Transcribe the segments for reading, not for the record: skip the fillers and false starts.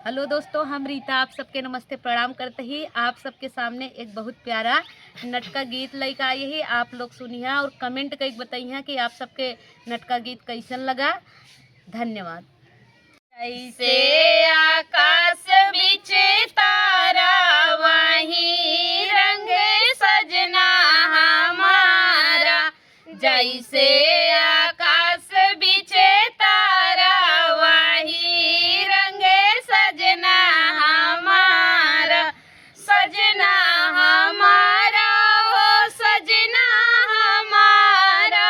Hello दोस्तों, हम रीता आप सबके नमस्ते प्रणाम करते ही आप सबके सामने एक बहुत प्यारा नटका गीत लेकर आई है। आप लोग सुनिए और कमेंट करके बताइए कि आप सबके नटका गीत कैसन लगा। धन्यवाद। जैसे आकाश बिचे तारा वहीं रंग सजना हमारा, जैसे आकाश बिचे तारा वहीं रंग सजना हमारा, सजना हमारा हो सजना हमारा,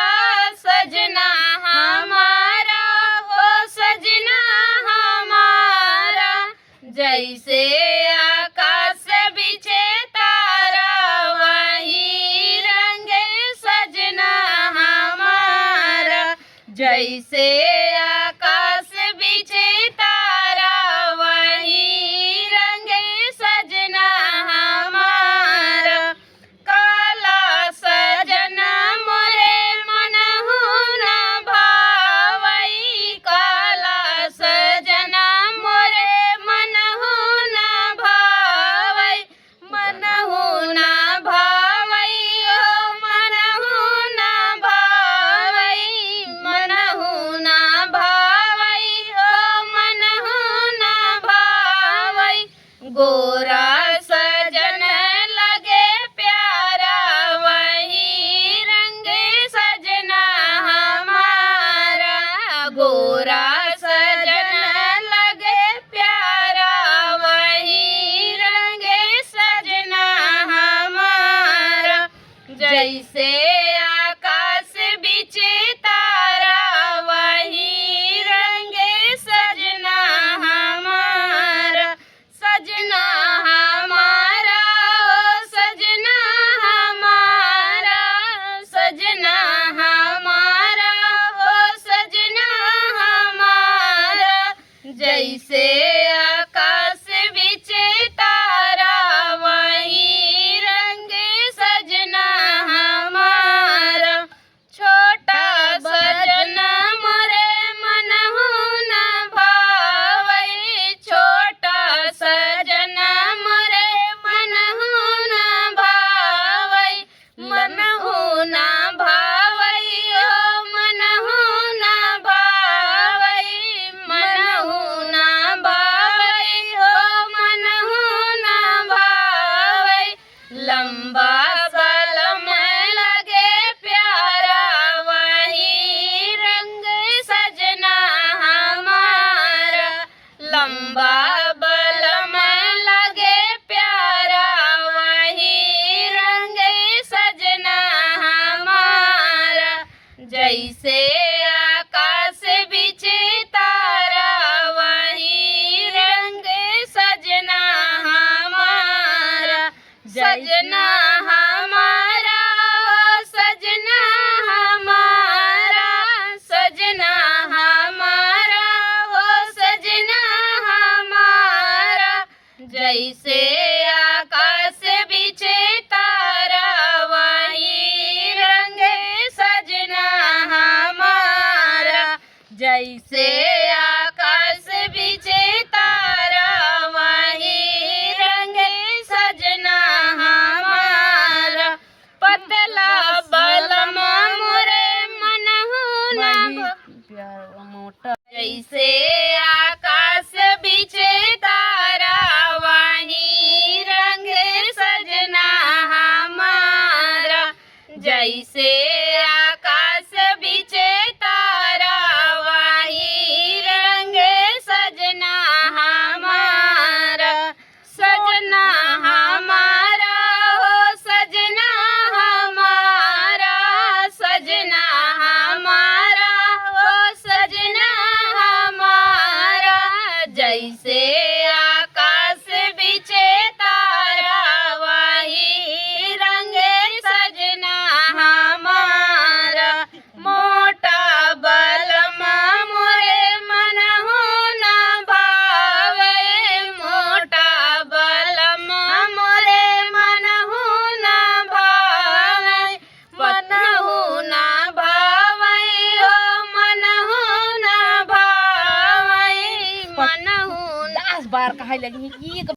सजना हमारा हो सजना हमारा, जैसे आकाश बिचे तारा वहीं रंग सजना हमारा, जैसे आकाश बिचे तारा वहीं रंग सजना हमारा, काला सजना मोरे मनहु न भावई, काला सजना मोरे मनहु न भावई, मनहु न भावई ओ मनहु न भावई, मनहु न भावई ओ मनहु न भावई, गोरा सजन लगे प्यारा वही रंग सजना हमारा, गोरा सजन लगे प्यारा वही रंग सजना हमारा, जैसे आकाश बिचे तारा वही रंग सजना हमारा, सजना हमारा ओ सजना हमारा, सजना हमारा ओ सजना हमारा, जैसे आकाश बिचे तारा वहीं रंग सजना हमारा, छोटा सजना मोरे मनहु न भावई, छोटा सजना मोरे मनहु न भावई, मनहु न भावई ओ मनहु न भावई, मनहु न भावई ओ मनहु न भावई, लंबा सलम लगे प्यारा वही रंग सजना हमारा, लंबा बलम लगे प्यारा वही रंग सजना हमारा, जैसे आकाश बिचे तारा वही रंग सजना हमारा, सजना हमारा ओ सजना हमारा, सजना हमारा हो सजना हमारा, जैसे आकाश बिचे तारा वहीं रंग सजना हमारा, जैसे आकाश बिचे तारा वहीं रंग सजना हमारा, पतला बलम मोरे मनहु न मोटा जैसे आकाश बिचे तारा वहीं रंग सजना हमारा, जैसे आकाश बिचे तारा वहीं रंग सजना हमारा, सजना हमारा हो सजना हमारा, सजना हमारा हो सजना हमारा, जैसे आकाश बिचे तारा वहीं रंग सजना हमारा, मोटा बलम मोरे मनहु न भावई, मोटा बलम मोरे मनहु न भावई, मनहु न भावई ओ मनहु न भावई, मनहु न बार कहे लगी एक